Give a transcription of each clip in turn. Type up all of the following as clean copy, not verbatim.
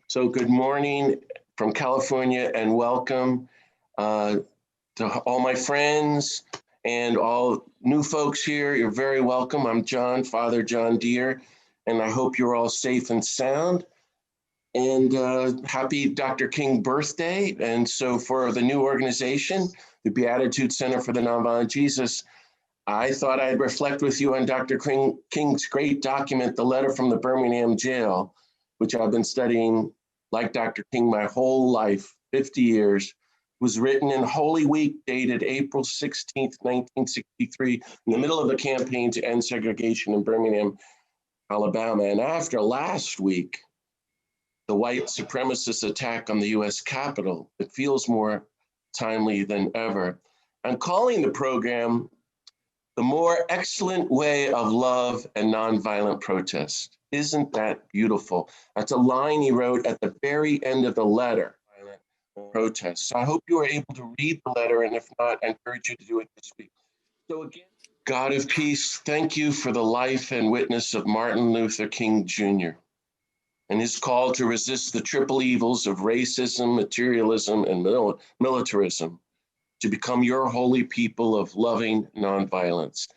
So good morning from California and welcome to all my friends and all new folks here. You're very welcome. I'm John, Father John Deere, and I hope you're all safe and sound. And happy Dr. King birthday. And so for the new organization, the Beatitude Center for the Nonviolent Jesus, I thought I'd reflect with you on Dr. King's great document, The Letter from the Birmingham Jail, which I've been studying like Dr. King my whole life, 50 years, was written in Holy Week, dated April 16th, 1963, in the middle of the campaign to end segregation in Birmingham, Alabama. And after last week, the white supremacist attack on the US Capitol, it feels more timely than ever. I'm calling the program The More Excellent Way of Love and Nonviolent Protest. Isn't that beautiful? That's a line he wrote at the very end of the letter, protest. So I hope you were able to read the letter, and if not, I encourage you to do it this week. So again, God of peace, thank you for the life and witness of Martin Luther King Jr. and his call to resist the triple evils of racism, materialism, and militarism, to become your holy people of loving nonviolence.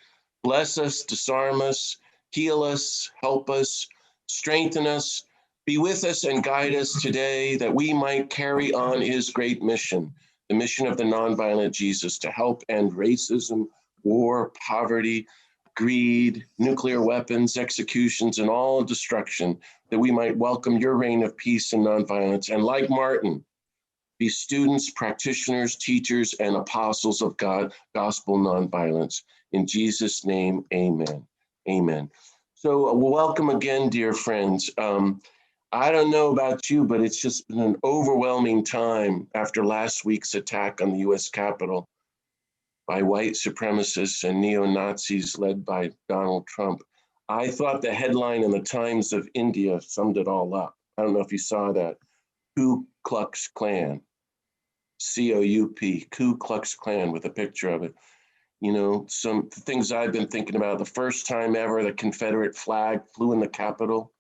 Bless us, disarm us, heal us, help us, strengthen us, be with us and guide us today that we might carry on his great mission, the mission of the nonviolent Jesus, to help end racism, war, poverty, greed, nuclear weapons, executions, and all destruction, that we might welcome your reign of peace and nonviolence. And like Martin, be students, practitioners, teachers, and apostles of God, gospel nonviolence. In Jesus' name, amen. Amen. So welcome again, dear friends. I don't know about you, but it's just been an overwhelming time after last week's attack on the US Capitol by white supremacists and neo-Nazis led by Donald Trump. I thought the headline in the Times of India summed it all up. I don't know if you saw that. Ku Klux Klan. C-O-U-P, Ku Klux Klan, with a picture of it. You know, some things I've been thinking about. The first time ever the Confederate flag flew in the Capitol,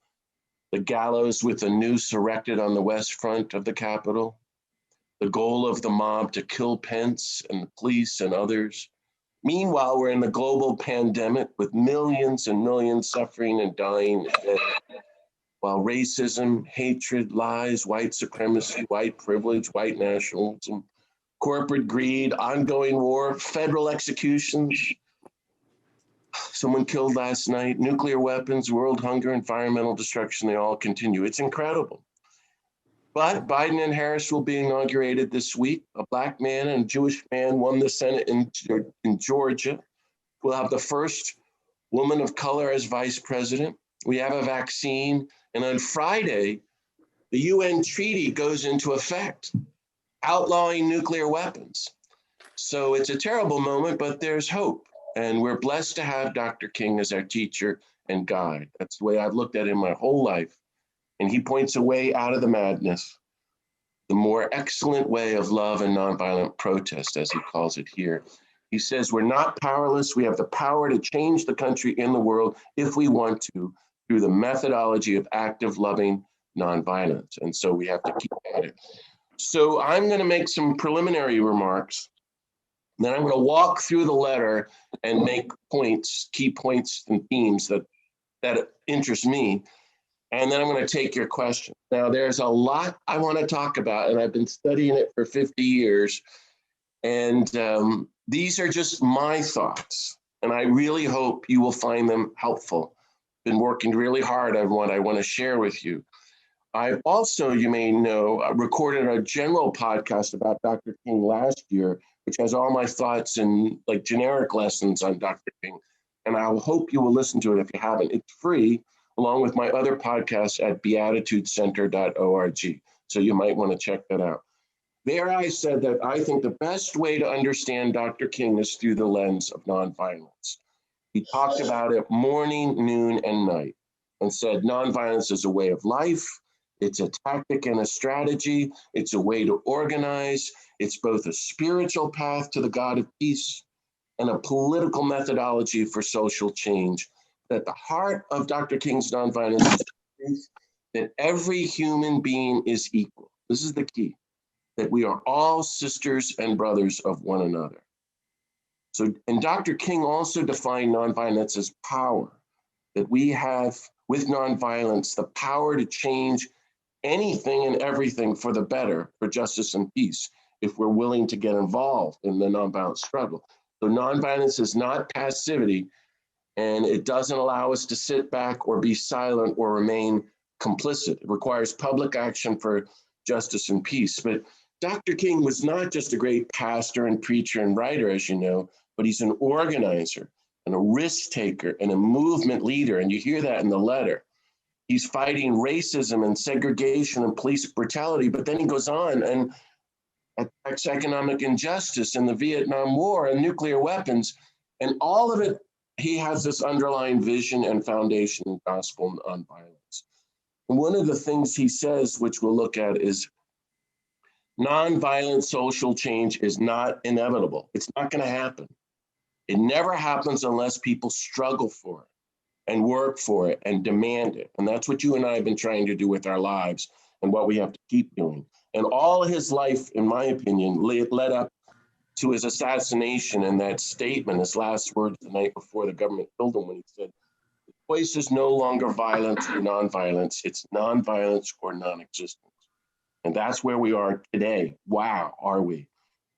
the gallows with a noose erected on the west front of the Capitol, the goal of the mob to kill Pence and the police and others. Meanwhile, we're in the global pandemic with millions and millions suffering and dying, while racism, hatred, lies, white supremacy, white privilege, white nationalism, corporate greed, ongoing war, federal executions, someone killed last night, nuclear weapons, world hunger, environmental destruction, they all continue. It's incredible. But Biden and Harris will be inaugurated this week. A Black man and a Jewish man won the Senate in Georgia. We'll have the first woman of color as vice president. We have a vaccine. And on Friday, the UN treaty goes into effect, outlawing nuclear weapons. So it's a terrible moment, but there's hope. And we're blessed to have Dr. King as our teacher and guide. That's the way I've looked at him my whole life. And he points a way out of the madness, the more excellent way of love and nonviolent protest, as he calls it here. He says, we're not powerless. We have the power to change the country and the world if we want to, through the methodology of active, loving nonviolence. And so we have to keep at it. So I'm going to make some preliminary remarks. Then I'm going to walk through the letter and make points, key points and themes that interest me. And then I'm going to take your question. Now, there's a lot I want to talk about, and I've been studying it for 50 years. And these are just my thoughts. And I really hope you will find them helpful. Been working really hard on what I want to share with you. I've also, you may know, recorded a general podcast about Dr. King last year, which has all my thoughts and like generic lessons on Dr. King. And I hope you will listen to it if you haven't. It's free, along with my other podcasts at beatitudecenter.org. So you might want to check that out. There I said that I think the best way to understand Dr. King is through the lens of nonviolence. He talked about it morning, noon, and night, and said nonviolence is a way of life. It's a tactic and a strategy. It's a way to organize. It's both a spiritual path to the God of peace and a political methodology for social change. At the heart of Dr. King's nonviolence is the truth that every human being is equal. This is the key, that we are all sisters and brothers of one another. So, and Dr. King also defined nonviolence as power, that we have with nonviolence the power to change anything and everything for the better, for justice and peace, if we're willing to get involved in the nonviolent struggle. So nonviolence is not passivity, and it doesn't allow us to sit back or be silent or remain complicit. It requires public action for justice and peace. But Dr. King was not just a great pastor and preacher and writer, as you know, but he's an organizer and a risk taker and a movement leader. And you hear that in the letter. He's fighting racism and segregation and police brutality, but then he goes on and attacks economic injustice and the Vietnam War and nuclear weapons. And all of it, he has this underlying vision and foundation in gospel and nonviolence. And one of the things he says, which we'll look at, is nonviolent social change is not inevitable. It's not going to happen. It never happens unless people struggle for it and work for it and demand it. And that's what you and I have been trying to do with our lives and what we have to keep doing. And all his life, in my opinion, led up to his assassination and that statement, his last words the night before the government killed him, when he said, the choice is no longer violence or nonviolence, it's nonviolence or non-existence. And that's where we are today. Wow, are we?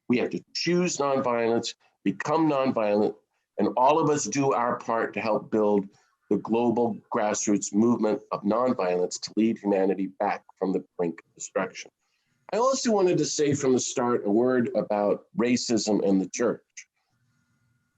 We have to choose nonviolence, become nonviolent, and all of us do our part to help build the global grassroots movement of nonviolence to lead humanity back from the brink of destruction. I also wanted to say from the start a word about racism and the church.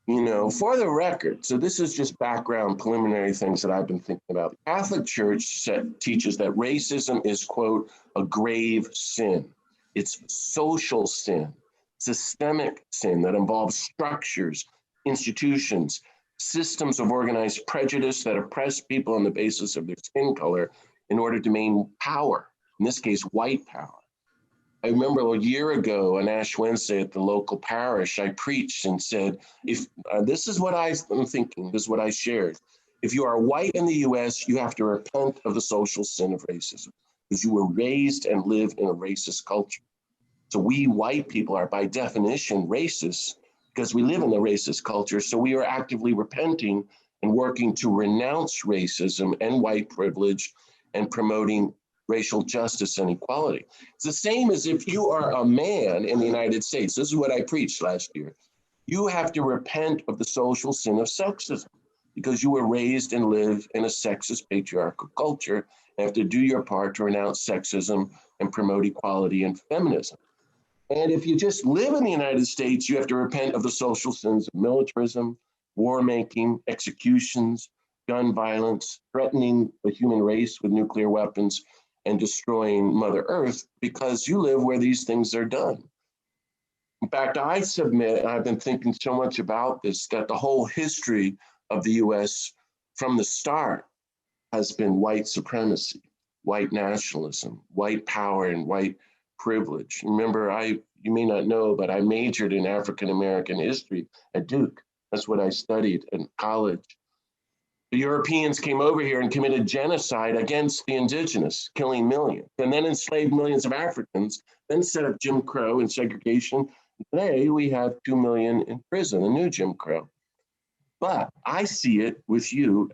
You know, for the record, so this is just background preliminary things that I've been thinking about. The Catholic Church teaches that racism is, quote, a grave sin. It's social sin, systemic sin that involves structures, institutions, systems of organized prejudice that oppress people on the basis of their skin color in order to maintain power, in this case, white power. I remember a year ago on Ash Wednesday at the local parish, I preached and said, if this is what I'm thinking, this is what I shared. If you are white in the US, you have to repent of the social sin of racism because you were raised and live in a racist culture. So we white people are by definition racist because we live in a racist culture. So we are actively repenting and working to renounce racism and white privilege and promoting racial justice and equality. It's the same as if you are a man in the United States. This is what I preached last year. You have to repent of the social sin of sexism because you were raised and live in a sexist patriarchal culture and have to do your part to renounce sexism and promote equality and feminism. And if you just live in the United States, you have to repent of the social sins of militarism, war making, executions, gun violence, threatening the human race with nuclear weapons, and destroying Mother Earth because you live where these things are done. In fact, I submit, and I've been thinking so much about this, that the whole history of the US from the start has been white supremacy, white nationalism, white power, and white privilege. Remember, you may not know, but I majored in African American history at Duke. That's what I studied in college. The Europeans came over here and committed genocide against the indigenous, killing millions, and then enslaved millions of Africans, then set up Jim Crow and segregation. Today, we have 2 million in prison, the new Jim Crow. But I see it with you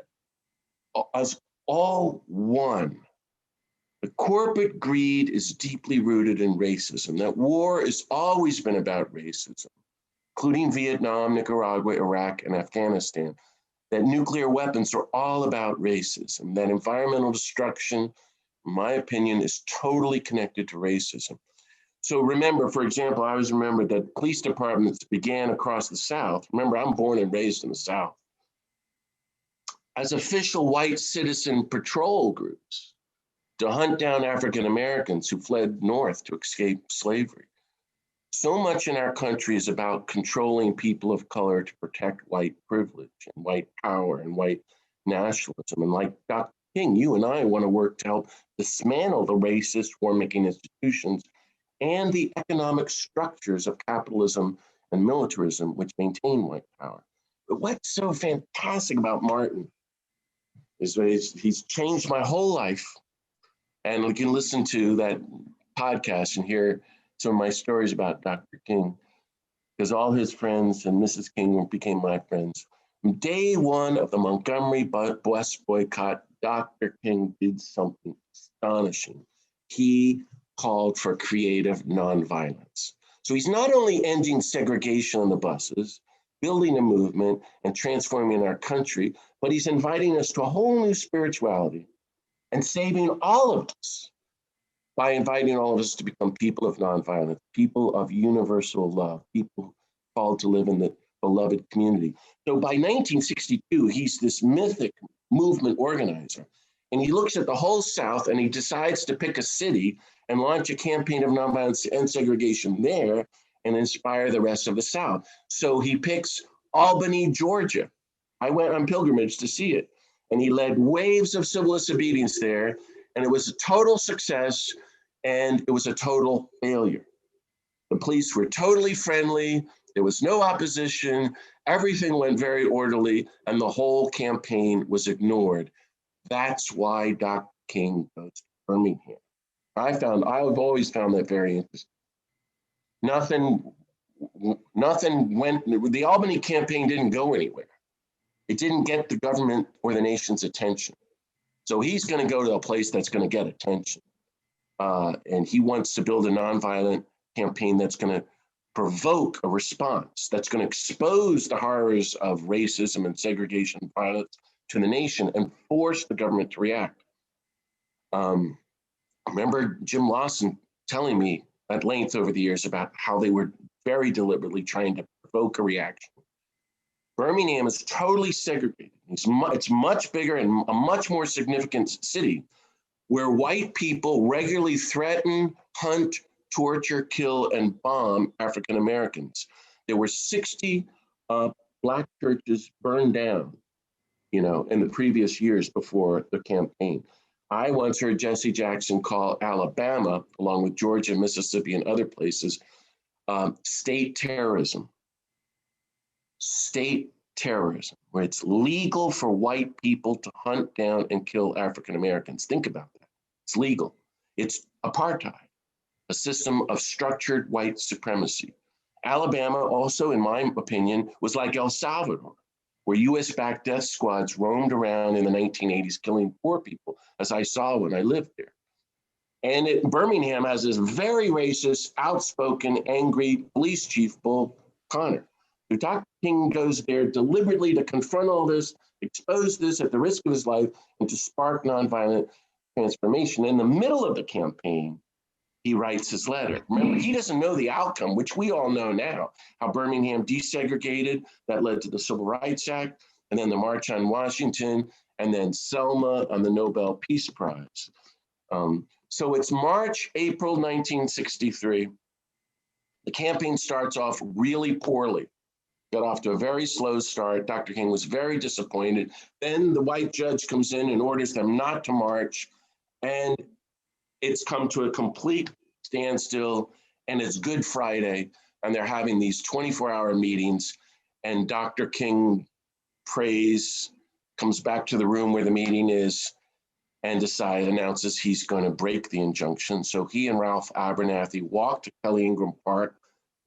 as all one. The corporate greed is deeply rooted in racism. That war has always been about racism, including Vietnam, Nicaragua, Iraq, and Afghanistan. That nuclear weapons are all about racism. That environmental destruction, in my opinion, is totally connected to racism. So remember, for example, I always remember that police departments began across the South. Remember, I'm born and raised in the South. As official white citizen patrol groups to hunt down African Americans who fled north to escape slavery. So much in our country is about controlling people of color to protect white privilege and white power and white nationalism. And like Dr. King, you and I want to work to help dismantle the racist war-making institutions and the economic structures of capitalism and militarism, which maintain white power. But what's so fantastic about Martin is that he's changed my whole life. And you can listen to that podcast and hear some of my stories about Dr. King, because all his friends and Mrs. King became my friends. From day one of the Montgomery bus boycott, Dr. King did something astonishing. He called for creative nonviolence. So he's not only ending segregation on the buses, building a movement and transforming our country, but he's inviting us to a whole new spirituality and saving all of us by inviting all of us to become people of nonviolence, people of universal love, people called to live in the beloved community. So by 1962, he's this mythic movement organizer. And he looks at the whole South and he decides to pick a city and launch a campaign of nonviolence to end segregation there and inspire the rest of the South. So he picks Albany, Georgia. I went on pilgrimage to see it. And he led waves of civil disobedience there. And it was a total success and it was a total failure. The police were totally friendly. There was no opposition. Everything went very orderly, and the whole campaign was ignored. That's why Dr. King goes to Birmingham. I've always found that very interesting. Nothing went, the Albany campaign didn't go anywhere. It didn't get the government or the nation's attention. So he's going to go to a place that's going to get attention. And he wants to build a nonviolent campaign that's going to provoke a response, that's going to expose the horrors of racism and segregation and violence to the nation and force the government to react. Remember Jim Lawson telling me at length over the years about how they were very deliberately trying to provoke a reaction. Birmingham is totally segregated. It's much bigger and a much more significant city where white people regularly threaten, hunt, torture, kill, and bomb African Americans. There were 60 Black churches burned down, in the previous years before the campaign. I once heard Jesse Jackson call Alabama, along with Georgia, Mississippi, and other places, state terrorism. State terrorism, where it's legal for white people to hunt down and kill African Americans. Think about that. It's legal. It's apartheid, a system of structured white supremacy. Alabama also, in my opinion, was like El Salvador, where US-backed death squads roamed around in the 1980s killing poor people, as I saw when I lived there. And Birmingham has this very racist, outspoken, angry police chief, Bull Connor. So Dr. King goes there deliberately to confront all this, expose this at the risk of his life, and to spark nonviolent transformation. In the middle of the campaign, he writes his letter. Remember, he doesn't know the outcome, which we all know now, how Birmingham desegregated, that led to the Civil Rights Act, and then the March on Washington, and then Selma on the Nobel Peace Prize. So it's March, April 1963. The campaign starts off really poorly. Got off to a very slow start. Dr. King was very disappointed. Then the white judge comes in and orders them not to march. And it's come to a complete standstill. And it's Good Friday. And they're having these 24-hour meetings. And Dr. King prays, comes back to the room where the meeting is, and announces he's going to break the injunction. So he and Ralph Abernathy walk to Kelly Ingram Park,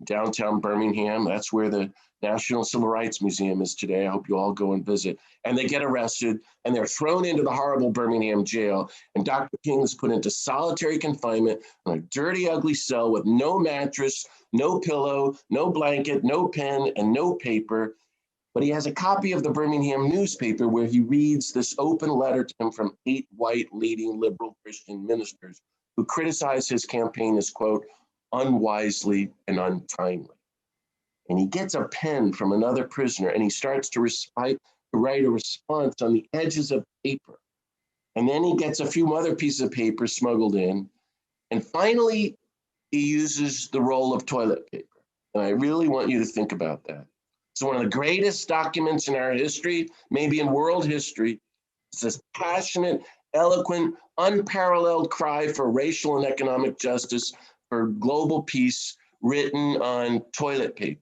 downtown Birmingham. That's where the National Civil Rights Museum is today. I hope you all go and visit. And they get arrested and they're thrown into the horrible Birmingham jail. And Dr. King is put into solitary confinement in a dirty, ugly cell with no mattress, no pillow, no blanket, no pen, and no paper. But he has a copy of the Birmingham newspaper where he reads this open letter to him from 8 white leading liberal Christian ministers who criticize his campaign as, quote, unwisely and untimely. And he gets a pen from another prisoner and he starts to write a response on the edges of paper. And then he gets a few other pieces of paper smuggled in. And finally, he uses the roll of toilet paper. And I really want you to think about that. It's one of the greatest documents in our history, maybe in world history. It's this passionate, eloquent, unparalleled cry for racial and economic justice, for global peace, written on toilet paper.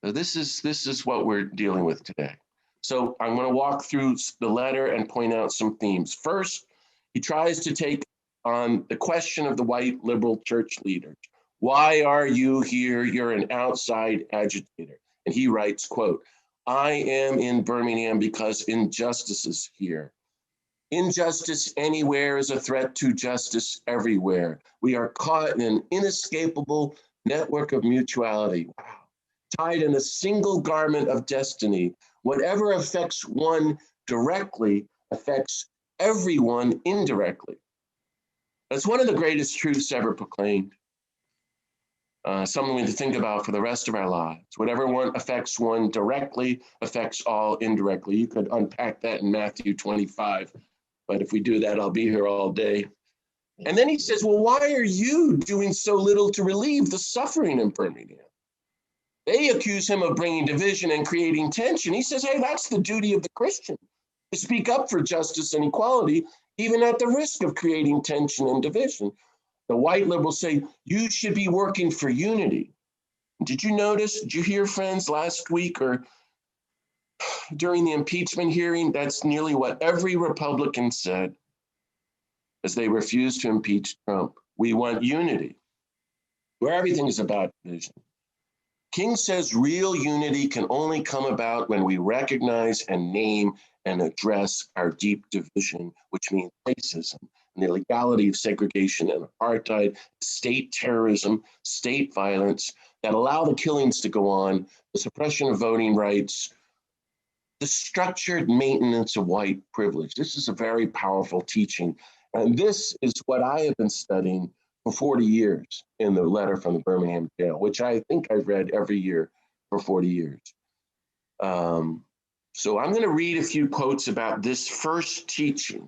So this is what we're dealing with today. So I'm going to walk through the letter and point out some themes. First, he tries to take on the question of the white liberal church leaders. Why are you here? You're an outside agitator. And he writes, quote, I am in Birmingham because injustice is here. Injustice anywhere is a threat to justice everywhere. We are caught in an inescapable network of mutuality. Wow. Tied in a single garment of destiny. Whatever affects one directly affects everyone indirectly. That's one of the greatest truths ever proclaimed. Something to think about for the rest of our lives. Whatever one affects one directly affects all indirectly. You could unpack that in Matthew 25, but if we do that, I'll be here all day. And then he says, well, why are you doing so little to relieve the suffering in Birmingham? They accuse him of bringing division and creating tension. He says, hey, that's the duty of the Christian, to speak up for justice and equality, even at the risk of creating tension and division. The white liberals say, you should be working for unity. Did you notice, did you hear, friends, last week or during the impeachment hearing? That's nearly what every Republican said as they refused to impeach Trump. We want unity, where everything is about division. King says real unity can only come about when we recognize and name and address our deep division, which means racism and the legality of segregation and apartheid, state terrorism, state violence that allow the killings to go on, the suppression of voting rights, the structured maintenance of white privilege. This is a very powerful teaching. And this is what I have been studying for 40 years in the letter from the Birmingham Jail, which I think I've read every year for 40 years. So I'm going to read a few quotes about this first teaching,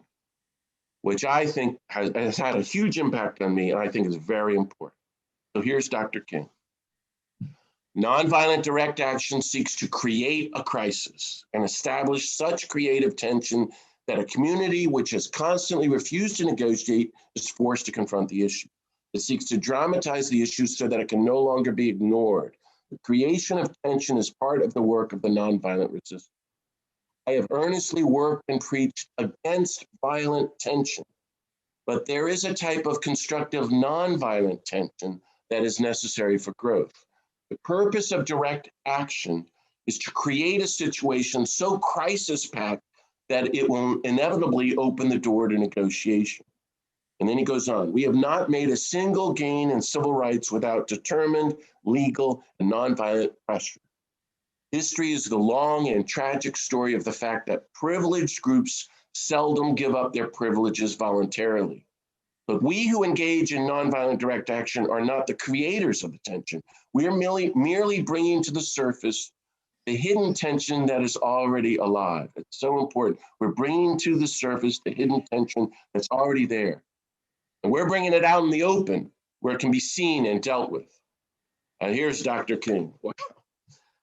which I think has had a huge impact on me, and I think is very important. So here's Dr. King. Nonviolent direct action seeks to create a crisis and establish such creative tension that a community which has constantly refused to negotiate is forced to confront the issue. It seeks to dramatize the issue so that it can no longer be ignored. The creation of tension is part of the work of the nonviolent resistance. I have earnestly worked and preached against violent tension, but there is a type of constructive nonviolent tension that is necessary for growth. The purpose of direct action is to create a situation so crisis-packed that it will inevitably open the door to negotiation. And then he goes on, we have not made a single gain in civil rights without determined, legal, and nonviolent pressure. History is the long and tragic story of the fact that privileged groups seldom give up their privileges voluntarily. But we who engage in nonviolent direct action are not the creators of the tension. We are merely bringing to the surface the hidden tension that is already alive. It's so important. We're bringing to the surface the hidden tension that's already there. And we're bringing it out in the open where it can be seen and dealt with. And here's Dr. King.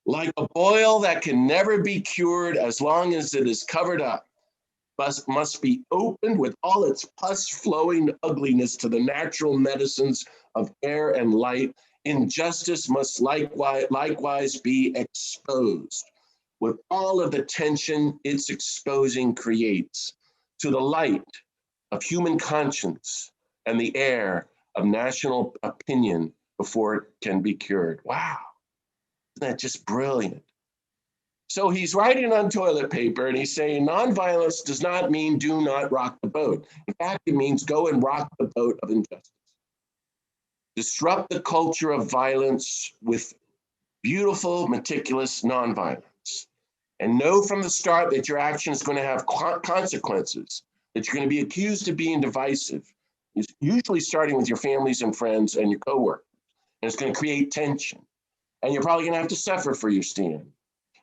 Like a boil that can never be cured as long as it is covered up, must be opened with all its pus-flowing ugliness to the natural medicines of air and light. Injustice must likewise be exposed with all of the tension its exposing creates to the light of human conscience and the air of national opinion before it can be cured. Wow, isn't that just brilliant? So he's writing on toilet paper and he's saying nonviolence does not mean do not rock the boat. In fact, it means go and rock the boat of injustice. Disrupt the culture of violence with beautiful, meticulous nonviolence. And know from the start that your action is going to have consequences, that you're going to be accused of being divisive. It's usually starting with your families and friends and your coworkers. And it's going to create tension. And you're probably going to have to suffer for your stand.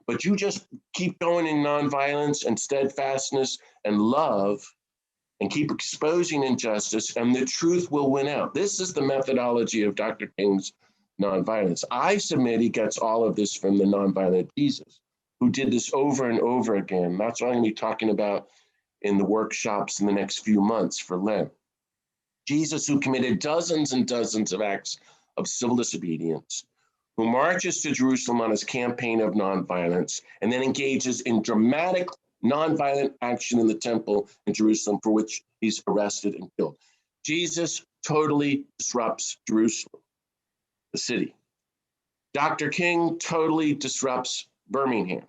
But you just keep going in nonviolence and steadfastness and love and keep exposing injustice, and the truth will win out. This is the methodology of Dr. King's nonviolence. I submit he gets all of this from the nonviolent Jesus, who did this over and over again. That's what I'm going to be talking about in the workshops in the next few months for Lent. Jesus, who committed dozens and dozens of acts of civil disobedience, who marches to Jerusalem on his campaign of nonviolence and then engages in dramatic nonviolent action in the temple in Jerusalem, for which he's arrested and killed. Jesus totally disrupts Jerusalem, the city. Dr. King totally disrupts Birmingham.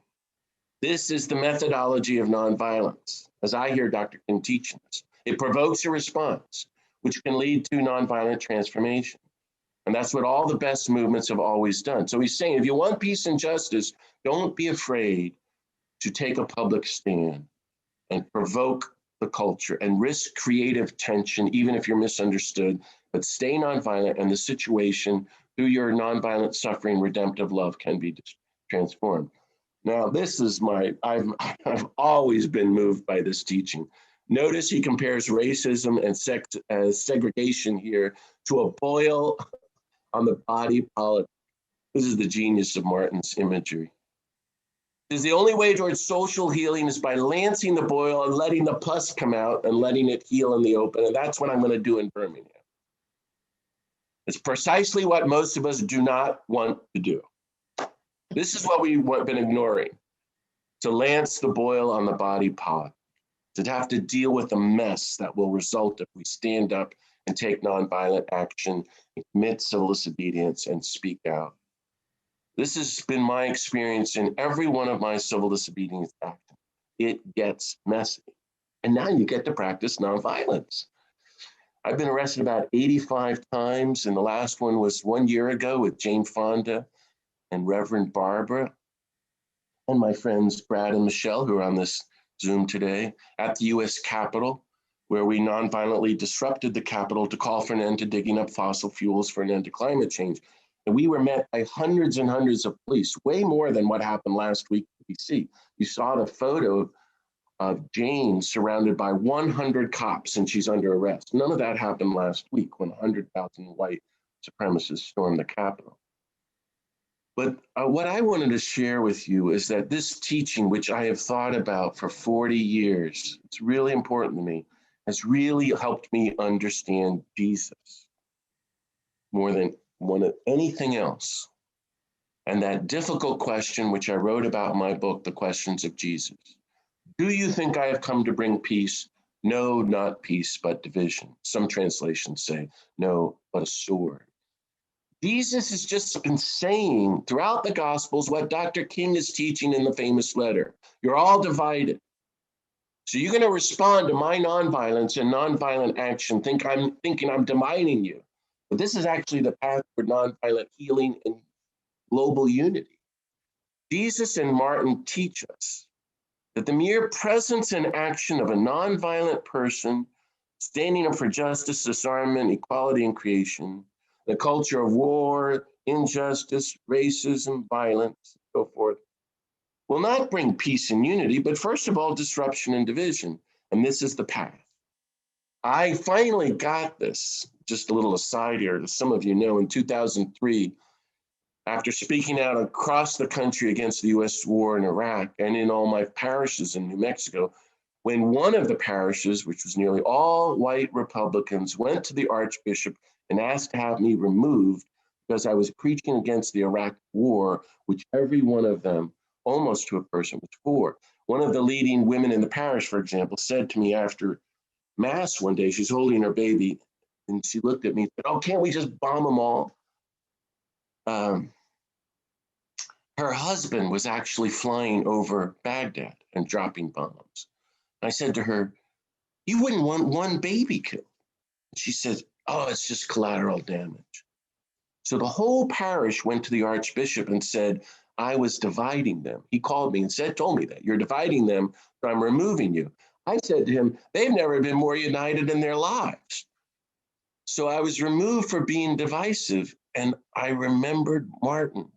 This is the methodology of nonviolence, as I hear Dr. King teaching us. It provokes a response, which can lead to nonviolent transformation. And that's what all the best movements have always done. So he's saying, if you want peace and justice, don't be afraid to take a public stand and provoke the culture and risk creative tension, even if you're misunderstood, but stay nonviolent, and the situation through your nonviolent suffering, redemptive love can be transformed. Now, this is I've always been moved by this teaching. Notice he compares racism and segregation here to a boil on the body politic. This is the genius of Martin's imagery. Is the only way towards social healing is by lancing the boil and letting the pus come out and letting it heal in the open. And that's what I'm going to do in Birmingham. It's precisely what most of us do not want to do. This is what we've been ignoring, to lance the boil on the body politic, to have to deal with the mess that will result if we stand up and take nonviolent action, commit civil disobedience, and speak out. This has been my experience in every one of my civil disobedience actions. It gets messy. And now you get to practice nonviolence. I've been arrested about 85 times, and the last one was 1 year ago with Jane Fonda and Reverend Barbara, and my friends Brad and Michelle, who are on this Zoom today, at the US Capitol, where we nonviolently disrupted the Capitol to call for an end to digging up fossil fuels for an end to climate change. And we were met by hundreds and hundreds of police, way more than what happened last week in DC. You saw the photo of Jane surrounded by 100 cops, and she's under arrest. None of that happened last week when 100,000 white supremacists stormed the Capitol. But what I wanted to share with you is that this teaching, which I have thought about for 40 years, it's really important to me, has really helped me understand Jesus more than anything else. And that difficult question, which I wrote about in my book, The Questions of Jesus. Do you think I have come to bring peace? No, not peace, but division. Some translations say, no, but a sword. Jesus has just been saying throughout the Gospels what Dr. King is teaching in the famous letter. You're all divided. So you're going to respond to my nonviolence and nonviolent action, thinking I'm dividing you. But this is actually the path for nonviolent healing and global unity. Jesus and Martin teach us that the mere presence and action of a nonviolent person standing up for justice, disarmament, equality, and creation, the culture of war, injustice, racism, violence, and so forth, will not bring peace and unity, but first of all, disruption and division. And this is the path. I finally got this, just a little aside here, as some of you know, in 2003, after speaking out across the country against the US war in Iraq and in all my parishes in New Mexico, when one of the parishes, which was nearly all white Republicans, went to the Archbishop and asked to have me removed because I was preaching against the Iraq war, which every one of them, almost to a person, was for. One of the leading women in the parish, for example, said to me after Mass one day, she's holding her baby, and she looked at me and said, oh, can't we just bomb them all? Her husband was actually flying over Baghdad and dropping bombs. I said to her, you wouldn't want one baby killed. She said, oh, it's just collateral damage. So the whole parish went to the Archbishop and said, I was dividing them. He called me and told me that you're dividing them, so I'm removing you. I said to him, they've never been more united in their lives. So I was removed for being divisive, and I remembered Martin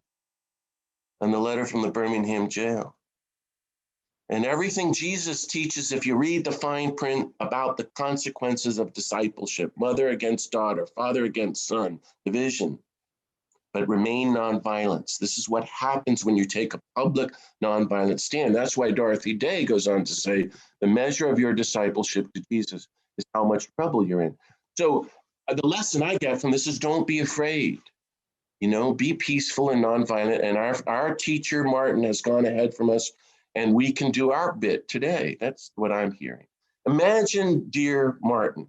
and the letter from the Birmingham Jail. And everything Jesus teaches, if you read the fine print about the consequences of discipleship, mother against daughter, father against son, division, but remain nonviolence. This is what happens when you take a public nonviolent stand. That's why Dorothy Day goes on to say, the measure of your discipleship to Jesus is how much trouble you're in. So the lesson I get from this is don't be afraid. Be peaceful and nonviolent. And our teacher, Martin, has gone ahead from us, and we can do our bit today. That's what I'm hearing. Imagine, dear Martin,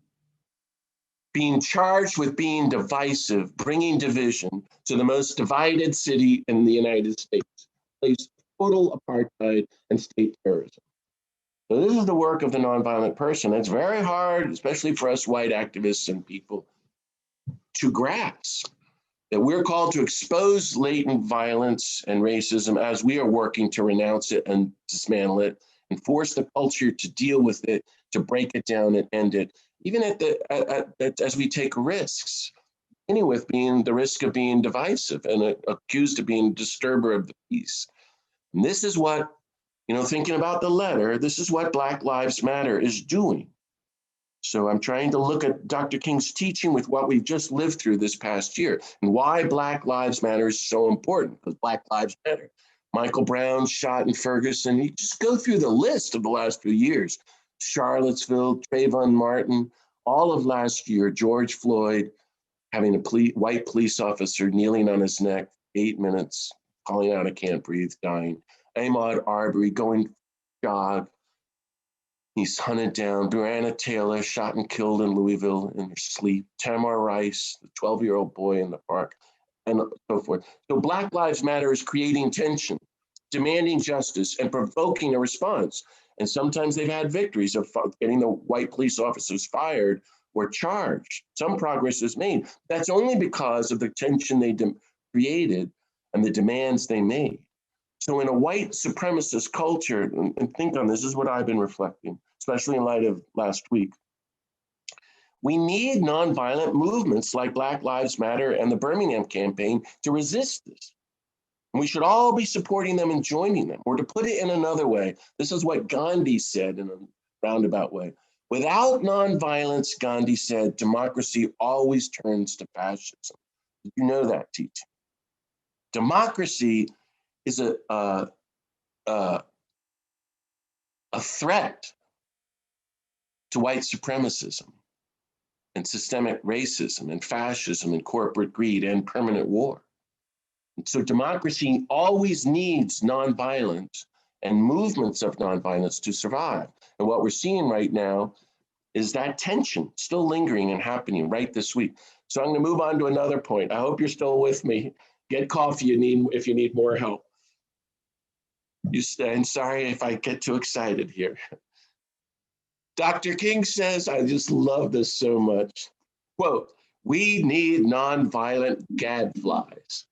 being charged with being divisive, bringing division to the most divided city in the United States, place total apartheid and state terrorism. So this is the work of the nonviolent person. It's very hard, especially for us white activists and people, to grasp that we're called to expose latent violence and racism as we are working to renounce it and dismantle it and force the culture to deal with it, to break it down and end it, even as we take risks, beginning with being the risk of being divisive and accused of being a disturber of the peace. And this is what, thinking about the letter, this is what Black Lives Matter is doing. So I'm trying to look at Dr. King's teaching with what we've just lived through this past year and why Black Lives Matter is so important, because Black Lives Matter. Michael Brown shot in Ferguson. You just go through the list of the last few years. Charlottesville, Trayvon Martin, all of last year, George Floyd having a white police officer kneeling on his neck, 8 minutes, calling out, "I can't breathe," dying. Ahmaud Arbery going jog. He's hunted down. Breonna Taylor shot and killed in Louisville in her sleep. Tamar Rice, the 12-year-old boy in the park, and so forth. So Black Lives Matter is creating tension, demanding justice, and provoking a response. And sometimes they've had victories of getting the white police officers fired or charged. Some progress is made. That's only because of the tension they created and the demands they made. So in a white supremacist culture, and think on this is what I've been reflecting, especially in light of last week, we need nonviolent movements like Black Lives Matter and the Birmingham Campaign to resist this. And we should all be supporting them and joining them. Or to put it in another way, this is what Gandhi said in a roundabout way. Without nonviolence, Gandhi said, democracy always turns to fascism. Did you know that, teaching? Democracy is a threat to white supremacism and systemic racism and fascism and corporate greed and permanent war. And so democracy always needs nonviolence and movements of nonviolence to survive. And what we're seeing right now is that tension still lingering and happening right this week. So I'm going to move on to another point. I hope you're still with me. Get coffee if you need more help. And sorry if I get too excited here. Dr. King says, I just love this so much. Quote, we need nonviolent gadflies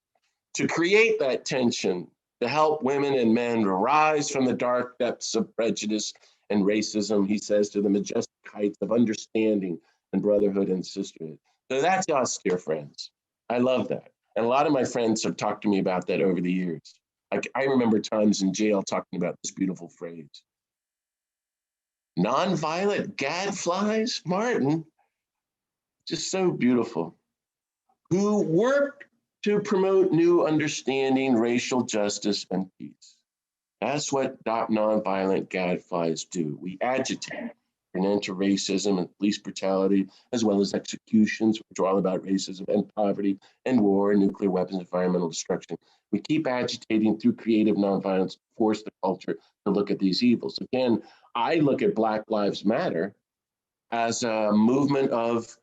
to create that tension, to help women and men rise from the dark depths of prejudice and racism, he says, to the majestic heights of understanding and brotherhood and sisterhood. So that's us, dear friends. I love that. And a lot of my friends have talked to me about that over the years. I remember times in jail talking about this beautiful phrase. Nonviolent gadflies, Martin, just so beautiful, who work to promote new understanding, racial justice, and peace. That's what nonviolent gadflies do. We agitate for an end to racism and police brutality, as well as executions, which are all about racism and poverty and war, nuclear weapons, environmental destruction. We keep agitating through creative nonviolence to force the culture to look at these evils. Again, I look at Black Lives Matter as a movement of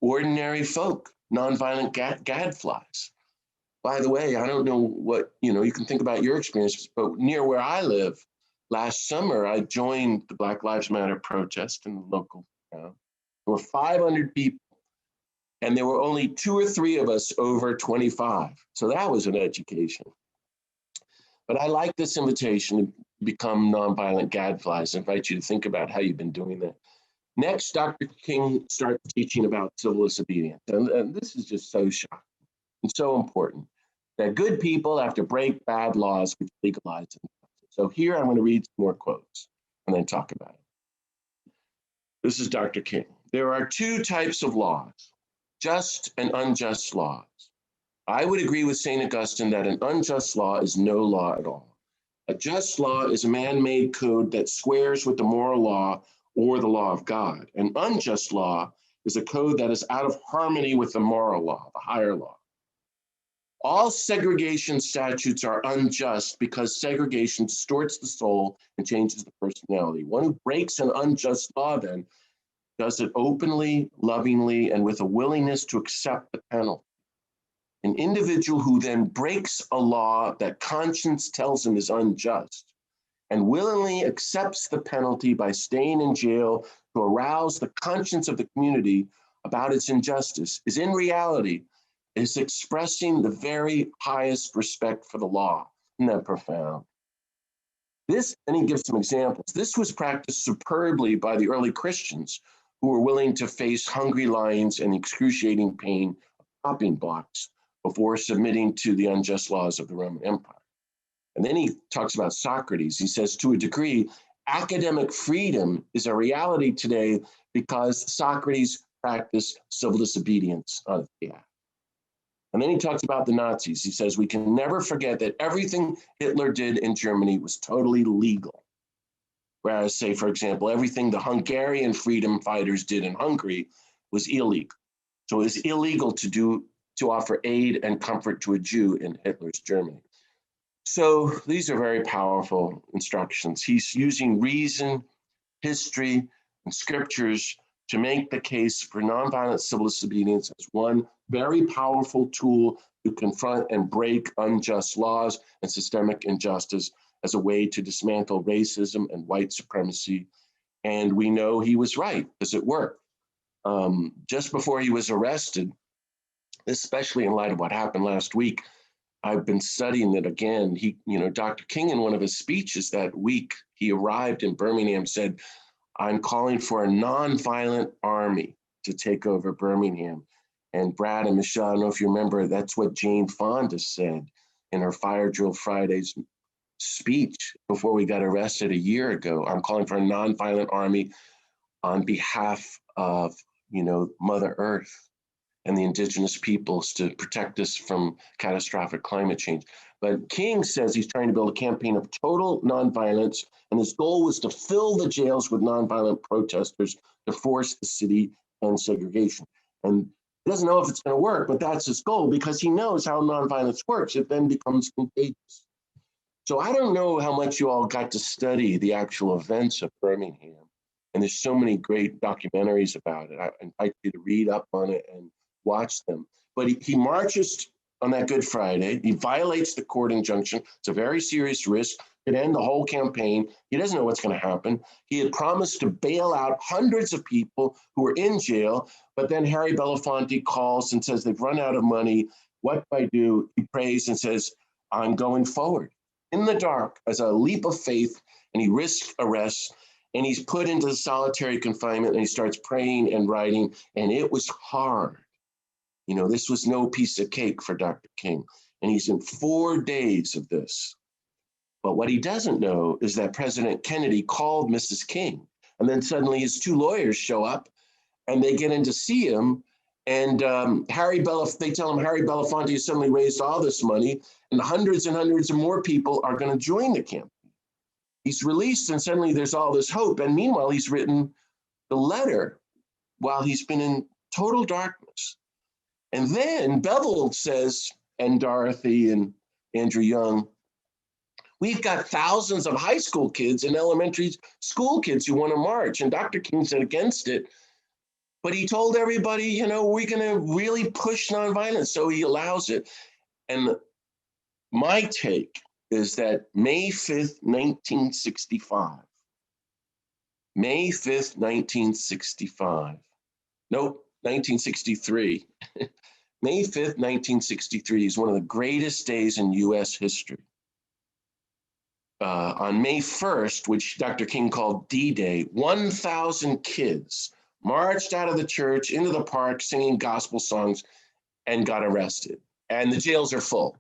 ordinary folk, nonviolent gadflies. By the way, I don't know what, you can think about your experience, but near where I live, last summer, I joined the Black Lives Matter protest in the local town. There were 500 people, and there were only 2 or 3 of us over 25. So that was an education. But I like this invitation to become nonviolent gadflies. I invite you to think about how you've been doing that. Next, Dr. King starts teaching about civil disobedience. And this is just so shocking and so important, that good people have to break bad laws which legalize them. So here I'm going to read some more quotes and then talk about it. This is Dr. King. There are 2 types of laws, just and unjust laws. I would agree with St. Augustine that an unjust law is no law at all. A just law is a man-made code that squares with the moral law or the law of God. An unjust law is a code that is out of harmony with the moral law, the higher law. All segregation statutes are unjust because segregation distorts the soul and changes the personality. One who breaks an unjust law then does it openly, lovingly, and with a willingness to accept the penalty. An individual who then breaks a law that conscience tells him is unjust and willingly accepts the penalty by staying in jail to arouse the conscience of the community about its injustice is in reality is expressing the very highest respect for the law. Isn't that profound? This, and he gives some examples. This was practiced superbly by the early Christians who were willing to face hungry lions and excruciating pain of chopping blocks before submitting to the unjust laws of the Roman Empire. And then he talks about Socrates. He says, to a degree, academic freedom is a reality today because Socrates practiced civil disobedience on his behalf. And then he talks about the Nazis. He says, we can never forget that everything Hitler did in Germany was totally legal. Whereas, say, for example, everything the Hungarian freedom fighters did in Hungary was illegal. So it was illegal to offer aid and comfort to a Jew in Hitler's Germany. So these are very powerful instructions. He's using reason, history, and scriptures to make the case for nonviolent civil disobedience as one very powerful tool to confront and break unjust laws and systemic injustice as a way to dismantle racism and white supremacy. And we know he was right because it worked. Just before he was arrested, especially in light of what happened last week, I've been studying it again. Dr. King, in one of his speeches that week, he arrived in Birmingham, said, I'm calling for a nonviolent army to take over Birmingham. And Brad and Michelle, I don't know if you remember, that's what Jane Fonda said in her Fire Drill Fridays speech before we got arrested a year ago. I'm calling for a nonviolent army on behalf of, Mother Earth and the indigenous peoples to protect us from catastrophic climate change. But King says he's trying to build a campaign of total nonviolence, and his goal was to fill the jails with nonviolent protesters to force the city and segregation. And he doesn't know if it's going to work, but that's his goal because he knows how nonviolence works. It then becomes contagious. So I don't know how much you all got to study the actual events of Birmingham. And there's so many great documentaries about it. I invite you to read up on it and watch them. But he marches on that Good Friday. He violates the court injunction. It's a very serious risk. Could end the whole campaign. He doesn't know what's going to happen. He had promised to bail out hundreds of people who were in jail, but then Harry Belafonte calls and says they've run out of money. What do I do? He prays and says, I'm going forward in the dark as a leap of faith, and he risks arrest, and he's put into solitary confinement, and he starts praying and writing, and it was hard. This was no piece of cake for Dr. King, and he's in 4 days of this. But what he doesn't know is that President Kennedy called Mrs. King, and then suddenly his 2 lawyers show up, and they get in to see him, and they tell him Harry Belafonte has suddenly raised all this money, and hundreds of more people are going to join the campaign. He's released, and suddenly there's all this hope. And meanwhile, he's written the letter while he's been in total darkness. And then Bevel says, and Dorothy and Andrew Young, we've got thousands of high school kids and elementary school kids who want to march. And Dr. King said against it. But he told everybody, we're going to really push nonviolence. So he allows it. And my take is that May 5th, 1965, May 5th, 1965, nope, 1963. May 5th, 1963 is one of the greatest days in U.S. history. On May 1st, which Dr. King called D-Day, 1,000 kids marched out of the church into the park singing gospel songs and got arrested. And the jails are full.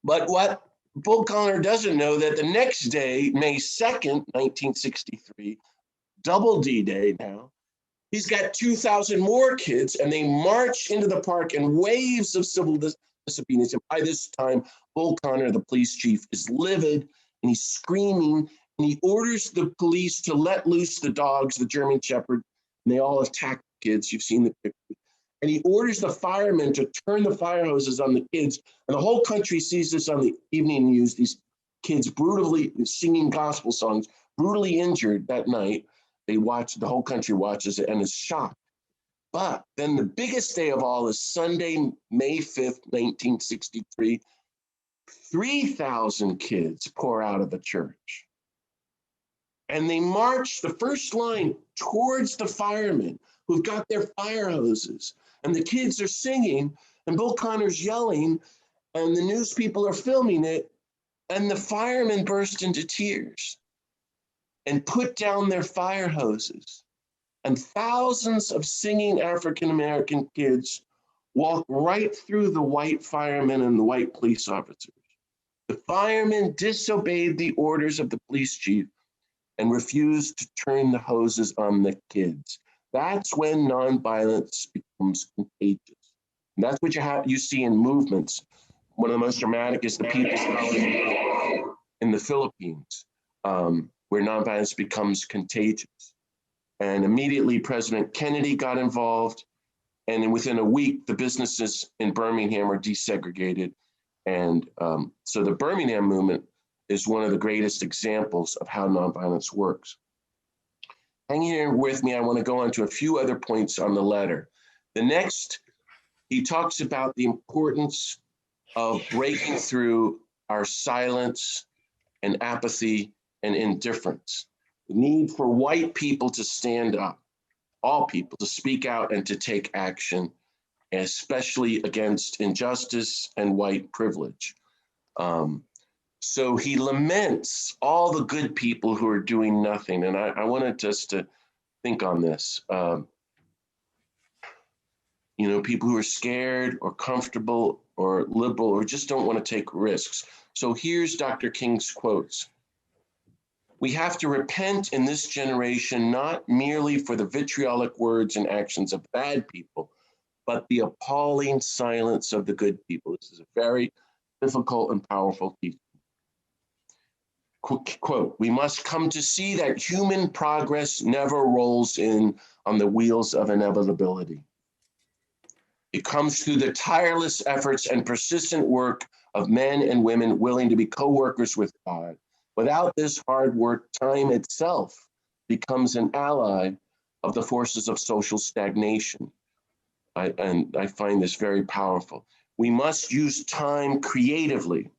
But what Bull Connor doesn't know that the next day, May 2nd, 1963, double D-Day now, he's got 2,000 more kids, and they march into the park in waves of civil disobedience. And by this time, Bull Connor, the police chief, is livid, and he's screaming, and he orders the police to let loose the dogs, the German Shepherd, and they all attack the kids. You've seen the picture. And he orders the firemen to turn the fire hoses on the kids. And the whole country sees this on the evening news, these kids brutally singing gospel songs, brutally injured that night. They watch, the whole country watches it and is shocked. But then the biggest day of all is Sunday, May 5th, 1963. 3,000 kids pour out of the church. And they march the first line towards the firemen who've got their fire hoses. And the kids are singing, and Bill Connor's yelling, and the news people are filming it. And the firemen burst into tears and put down their fire hoses. And thousands of singing African-American kids walk right through the white firemen and the white police officers. The firemen disobeyed the orders of the police chief and refused to turn the hoses on the kids. That's when nonviolence becomes contagious. And that's what you see in movements. One of the most dramatic is the People's Power in the Philippines, where nonviolence becomes contagious. And immediately President Kennedy got involved. And then within a week, the businesses in Birmingham are desegregated. And so the Birmingham movement is one of the greatest examples of how nonviolence works. Hang here with me. I want to go on to a few other points on the letter. The next, he talks about the importance of breaking through our silence and apathy and indifference. The need for white people to stand up, all people to speak out and to take action, especially against injustice and white privilege. So he laments all the good people who are doing nothing. And I wanted us to think on this. You know, people who are scared or comfortable or liberal or just don't want to take risks. So here's Dr. King's quotes. We have to repent in this generation, not merely for the vitriolic words and actions of bad people, but the appalling silence of the good people. This is a very difficult and powerful teaching. Quote, we must come to see that human progress never rolls in on the wheels of inevitability. It comes through the tireless efforts and persistent work of men and women willing to be co-workers with God. Without this hard work, time itself becomes an ally of the forces of social stagnation. I find this very powerful. We must use time creatively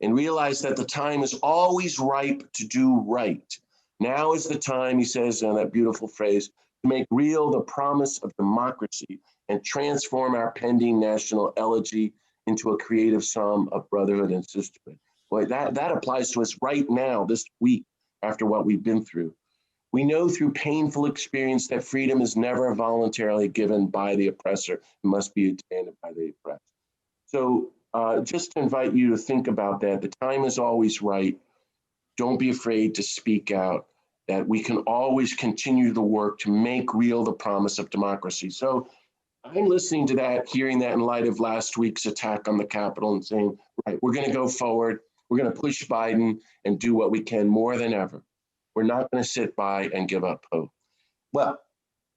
and realize that the time is always ripe to do right. Now is the time, he says in that beautiful phrase, to make real the promise of democracy and transform our pending national elegy into a creative psalm of brotherhood and sisterhood. Boy, that applies to us right now, this week, after what we've been through. We know through painful experience that freedom is never voluntarily given by the oppressor. It must be demanded by the oppressed. So just to invite you to think about that. The time is always right. Don't be afraid to speak out, that we can always continue the work to make real the promise of democracy. So I'm listening to that, hearing that in light of last week's attack on the Capitol and saying, right, we're going to go forward. We're going to push Biden and do what we can more than ever. We're not going to sit by and give up hope. Well,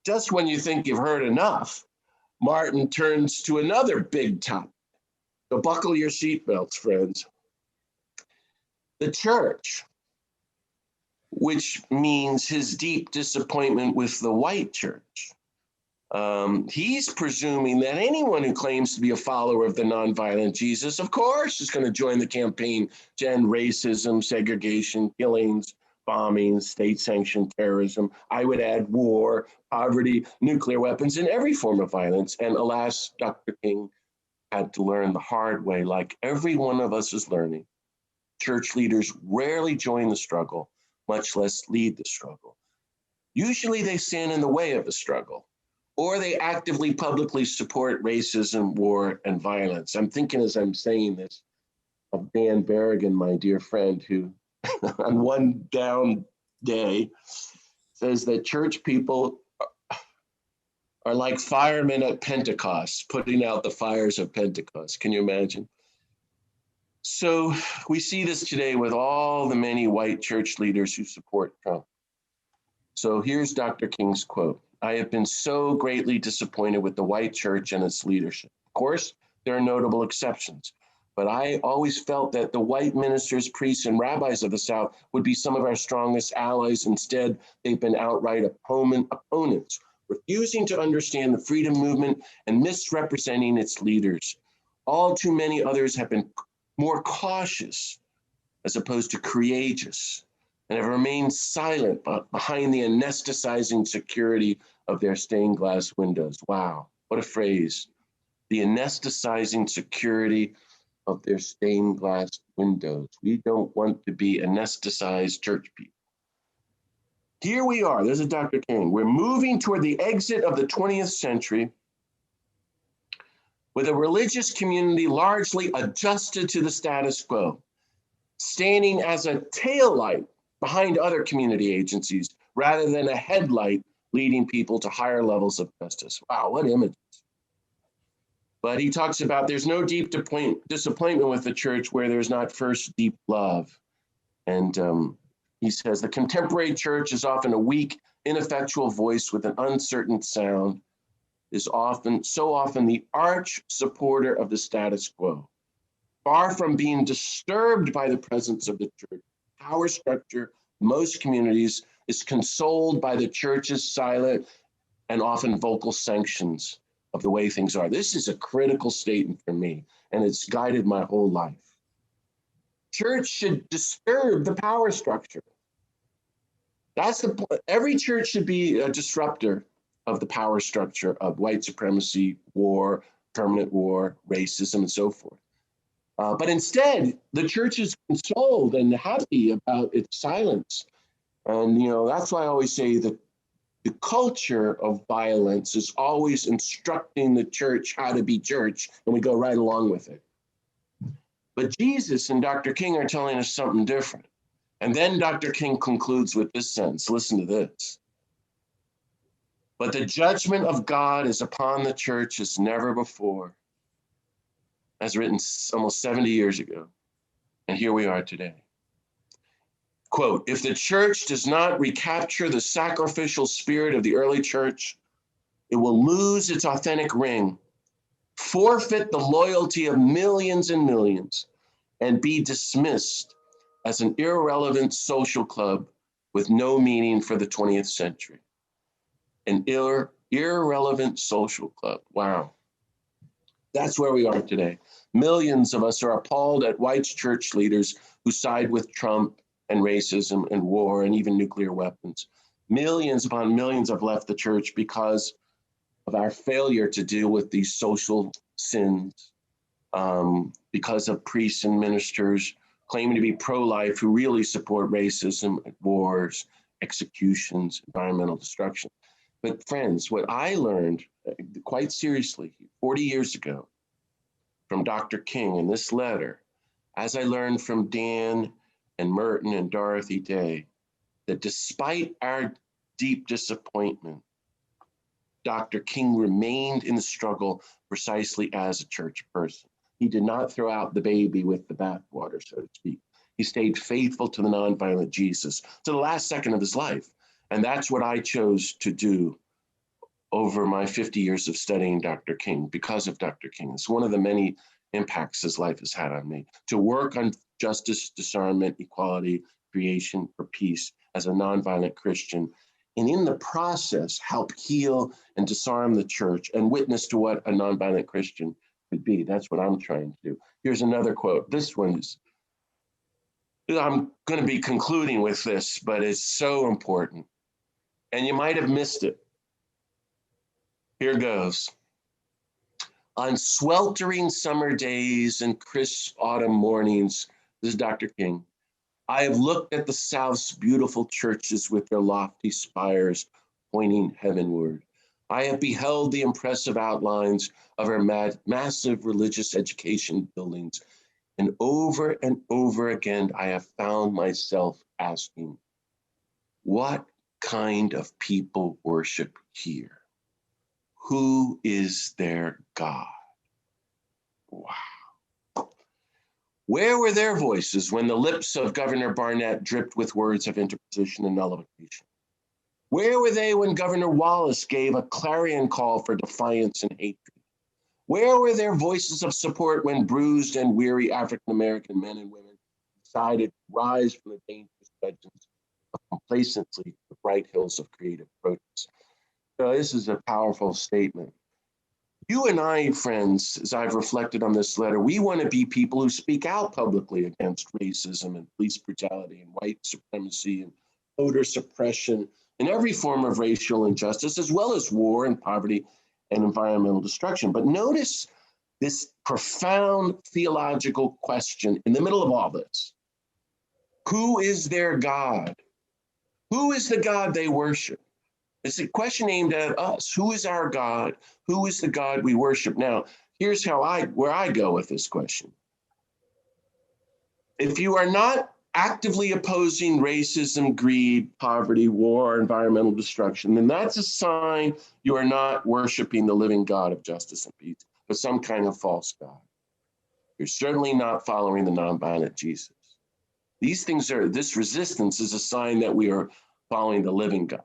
just when you think you've heard enough, Martin turns to another big topic. So buckle your seatbelts, friends. The church, which means his deep disappointment with the white church. He's presuming that anyone who claims to be a follower of the nonviolent Jesus, of course, is going to join the campaign to end racism, segregation, killings, bombings, state-sanctioned terrorism. I would add war, poverty, nuclear weapons, and every form of violence. And alas, Dr. King had to learn the hard way, like every one of us is learning. Church leaders rarely join the struggle, much less lead the struggle. Usually they stand in the way of the struggle, or they actively publicly support racism, war, and violence. I'm thinking as I'm saying this of Dan Berrigan, my dear friend, who on one down day says that church people are like firemen at Pentecost, putting out the fires of Pentecost. Can you imagine? So we see this today with all the many white church leaders who support Trump. So here's Dr. King's quote. I have been so greatly disappointed with the white church and its leadership. Of course, there are notable exceptions, but I always felt that the white ministers, priests, and rabbis of the South would be some of our strongest allies. Instead, they've been outright opponents, refusing to understand the freedom movement and misrepresenting its leaders. All too many others have been more cautious as opposed to courageous, and have remained silent behind the anesthetizing security of their stained glass windows. Wow, what a phrase. The anesthetizing security of their stained glass windows. We don't want to be anesthetized church people. Here we are, this is Dr. King. We're moving toward the exit of the 20th century with a religious community largely adjusted to the status quo, standing as a taillight behind other community agencies rather than a headlight leading people to higher levels of justice. Wow, what images. But he talks about there's no deep disappointment with the church where there's not first deep love. And he says the contemporary church is often a weak, ineffectual voice with an uncertain sound, is so often the arch supporter of the status quo. Far from being disturbed by the presence of the church, power structure, most communities is consoled by the church's silent and often vocal sanctions of the way things are. This is a critical statement for me, and it's guided my whole life. Church should disturb the power structure. That's the point. Every church should be a disruptor of the power structure of white supremacy, war, permanent war, racism, and so forth. But instead, the church is consoled and happy about its silence. And, that's why I always say that the culture of violence is always instructing the church how to be church, and we go right along with it. But Jesus and Dr. King are telling us something different. And then Dr. King concludes with this sentence. Listen to this. But the judgment of God is upon the church as never before, as written almost 70 years ago. And here we are today. Quote, if the church does not recapture the sacrificial spirit of the early church, it will lose its authentic ring, forfeit the loyalty of millions and millions, and be dismissed as an irrelevant social club with no meaning for the 20th century. An irrelevant social club. Wow. That's where we are today. Millions of us are appalled at white church leaders who side with Trump and racism and war and even nuclear weapons. Millions upon millions have left the church because of our failure to deal with these social sins, because of priests and ministers claiming to be pro-life who really support racism, wars, executions, environmental destruction. But friends, what I learned quite seriously 40 years ago from Dr. King in this letter, as I learned from Dan and Merton and Dorothy Day, that despite our deep disappointment, Dr. King remained in the struggle precisely as a church person. He did not throw out the baby with the bathwater, so to speak. He stayed faithful to the nonviolent Jesus to the last second of his life. And that's what I chose to do over my 50 years of studying Dr. King, because of Dr. King. It's one of the many impacts his life has had on me, to work on justice, discernment, equality, creation for peace as a nonviolent Christian, and in the process, help heal and disarm the church and witness to what a nonviolent Christian could be. That's what I'm trying to do. Here's another quote. This one is, I'm going to be concluding with this, but it's so important. And you might have missed it. Here goes. On sweltering summer days and crisp autumn mornings, this is Dr. King, I have looked at the South's beautiful churches with their lofty spires pointing heavenward. I have beheld the impressive outlines of our massive religious education buildings, and over again, I have found myself asking, what kind of people worship here? Who is their God? Wow. Where were their voices when the lips of Governor Barnett dripped with words of interposition and nullification? Where were they when Governor Wallace gave a clarion call for defiance and hatred? Where were their voices of support when bruised and weary African-American men and women decided to rise from the dangerous legends of complacency to the bright hills of creative protest? So this is a powerful statement. You and I, friends, as I've reflected on this letter, we want to be people who speak out publicly against racism and police brutality and white supremacy and voter suppression and every form of racial injustice, as well as war and poverty and environmental destruction. But notice this profound theological question in the middle of all this. Who is their God? Who is the God they worship? It's a question aimed at us. Who is our God? Who is the God we worship? Now, here's where I go with this question. If you are not actively opposing racism, greed, poverty, war, environmental destruction, then that's a sign you are not worshiping the living God of justice and peace, but some kind of false God. You're certainly not following the nonviolent Jesus. This resistance is a sign that we are following the living God.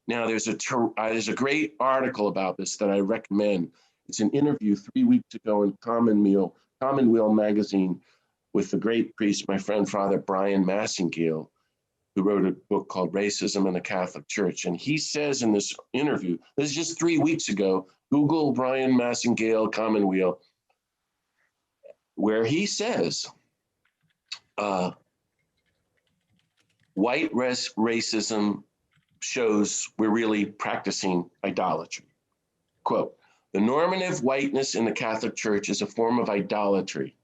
Now, there's a great article about this that I recommend. It's an interview 3 weeks ago in Commonweal magazine with the great priest, my friend, Father Brian Massingale, who wrote a book called Racism in the Catholic Church. And he says in this interview, this is just 3 weeks ago, Google Brian Massingale Commonweal, where he says, white racism shows we're really practicing idolatry. Quote, the normative whiteness in the Catholic Church is a form of idolatry,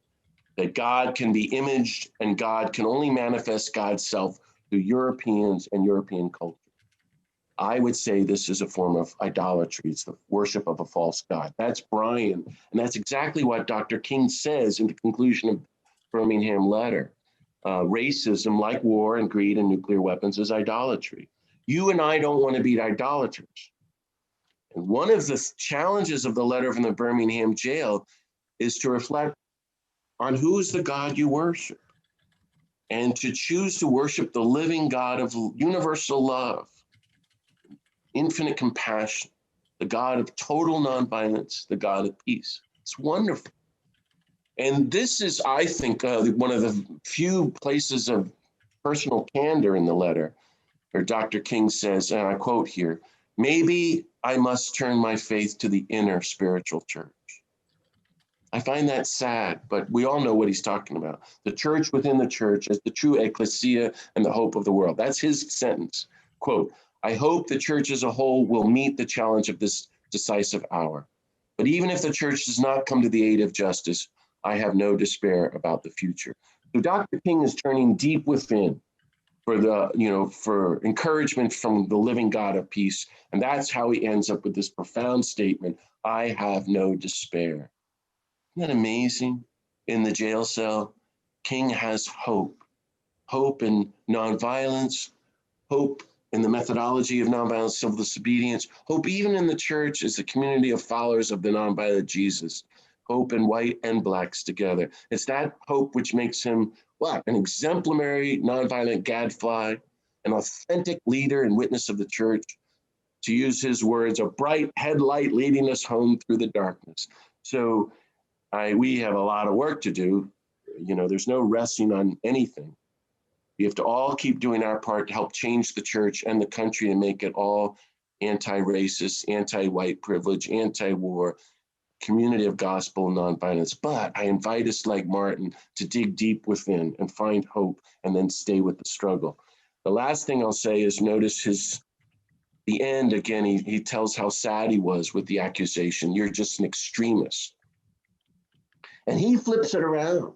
that God can be imaged and God can only manifest God's self through Europeans and European culture. I would say this is a form of idolatry. It's the worship of a false God. That's Brian, and that's exactly what Dr. King says in the conclusion of Birmingham letter. Racism, like war and greed and nuclear weapons, is idolatry. You and I don't want to be idolaters. And one of the challenges of the letter from the Birmingham Jail is to reflect on who is the God you worship and to choose to worship the living God of universal love, infinite compassion, the God of total nonviolence, the God of peace. It's wonderful. And this is, I think, one of the few places of personal candor in the letter, where Dr. King says, and I quote here, maybe I must turn my faith to the inner spiritual church. I find that sad, but we all know what he's talking about. The church within the church as the true ecclesia and the hope of the world. That's his sentence. Quote, I hope the church as a whole will meet the challenge of this decisive hour. But even if the church does not come to the aid of justice, I have no despair about the future. So Dr. King is turning deep within for encouragement from the living God of peace. And that's how he ends up with this profound statement, I have no despair. Isn't that amazing? In the jail cell, King has hope. Hope in nonviolence, hope in the methodology of nonviolent civil disobedience, hope even in the church as a community of followers of the nonviolent Jesus, hope in white and blacks together. It's that hope which makes him what? An exemplary nonviolent gadfly, an authentic leader and witness of the church, to use his words, a bright headlight leading us home through the darkness. So we have a lot of work to do. There's no resting on anything. We have to all keep doing our part to help change the church and the country and make it all anti-racist, anti-white privilege, anti-war, community of gospel and nonviolence. But I invite us, like Martin, to dig deep within and find hope and then stay with the struggle. The last thing I'll say is notice the end again, he tells how sad he was with the accusation, you're just an extremist. And he flips it around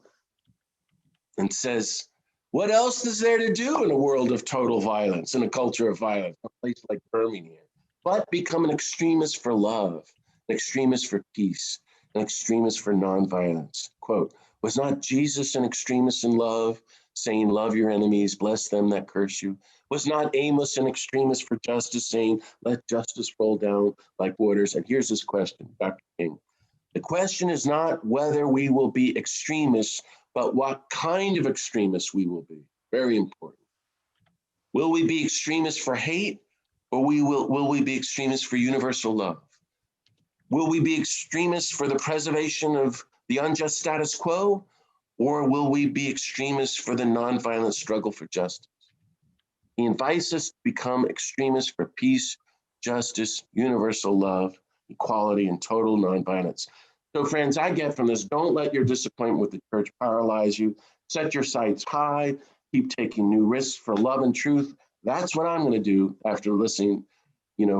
and says, what else is there to do in a world of total violence, in a culture of violence, a place like Birmingham, but become an extremist for love, an extremist for peace, an extremist for nonviolence? Quote, was not Jesus an extremist in love, saying, love your enemies, bless them that curse you? Was not Amos an extremist for justice, saying, let justice roll down like waters? And here's his question, Dr. King. The question is not whether we will be extremists, but what kind of extremists we will be. Very important. Will we be extremists for hate, Or will we be extremists for universal love? Will we be extremists for the preservation of the unjust status quo? Or will we be extremists for the nonviolent struggle for justice? He invites us to become extremists for peace, justice, universal love, equality, and total nonviolence. So, friends, I get from this, don't let your disappointment with the church paralyze you. Set your sights high, keep taking new risks for love and truth. That's what I'm going to do after listening,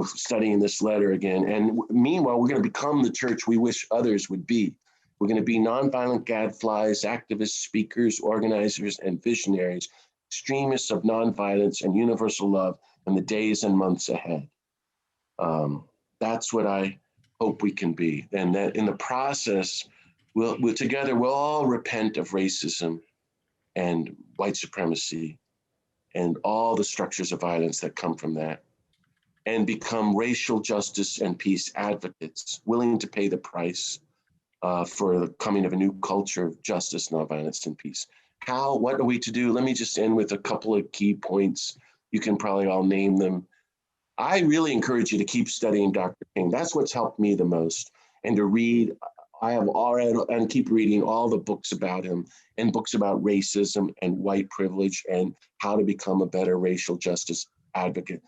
studying this letter again. And meanwhile, we're going to become the church we wish others would be. We're going to be nonviolent gadflies, activists, speakers, organizers, and visionaries, extremists of nonviolence and universal love in the days and months ahead. That's what I hope we can be. And that in the process, we'll all repent of racism and white supremacy and all the structures of violence that come from that, and become racial justice and peace advocates, willing to pay the price for the coming of a new culture of justice, nonviolence, and peace. What are we to do? Let me just end with a couple of key points. You can probably all name them. I really encourage you to keep studying Dr. King. That's what's helped me the most. And to read, I have already, and keep reading all the books about him and books about racism and white privilege and how to become a better racial justice advocate.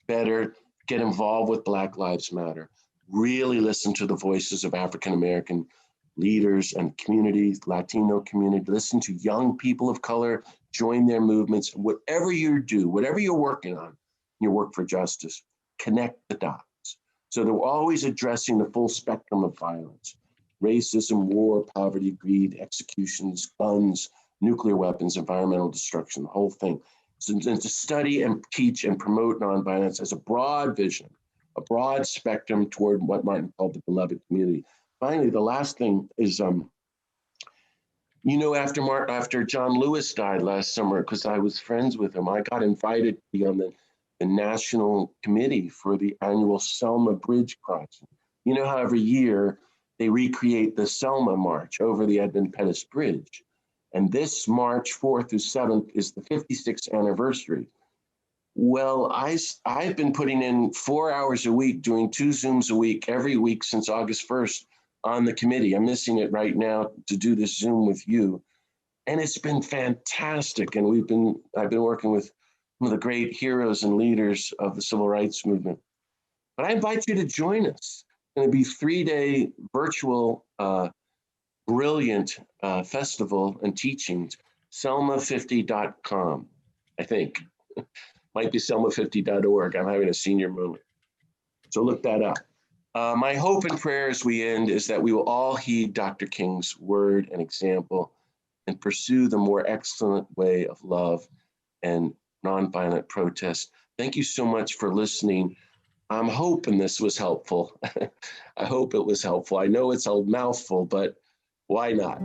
Better get involved with Black Lives Matter. Really listen to the voices of African-American leaders and communities, Latino community. Listen to young people of color, join their movements. Whatever you do, whatever you're working on, your work for justice, connect the dots. So they're always addressing the full spectrum of violence: racism, war, poverty, greed, executions, guns, nuclear weapons, environmental destruction, the whole thing. So to study and teach and promote nonviolence as a broad vision, a broad spectrum toward what Martin called the beloved community. Finally, the last thing is, after John Lewis died last summer, because I was friends with him, I got invited to be on the national committee for the annual Selma Bridge crossing. You know how every year they recreate the Selma March over the Edmund Pettus Bridge. And this March 4th through 7th is the 56th anniversary. Well, I've been putting in 4 hours a week, doing 2 Zooms a week, every week since August 1st on the committee. I'm missing it right now to do this Zoom with you. And it's been fantastic. And I've been working with some of the great heroes and leaders of the civil rights movement. But I invite you to join us. It's going to be 3-day virtual, brilliant festival and teachings, selma50.com, I think. Might be selma50.org. I'm having a senior moment. So look that up. My hope and prayer as we end is that we will all heed Dr. King's word and example and pursue the more excellent way of love and nonviolent protest. Thank you so much for listening. I'm hoping this was helpful. I hope it was helpful. I know it's a mouthful, but why not?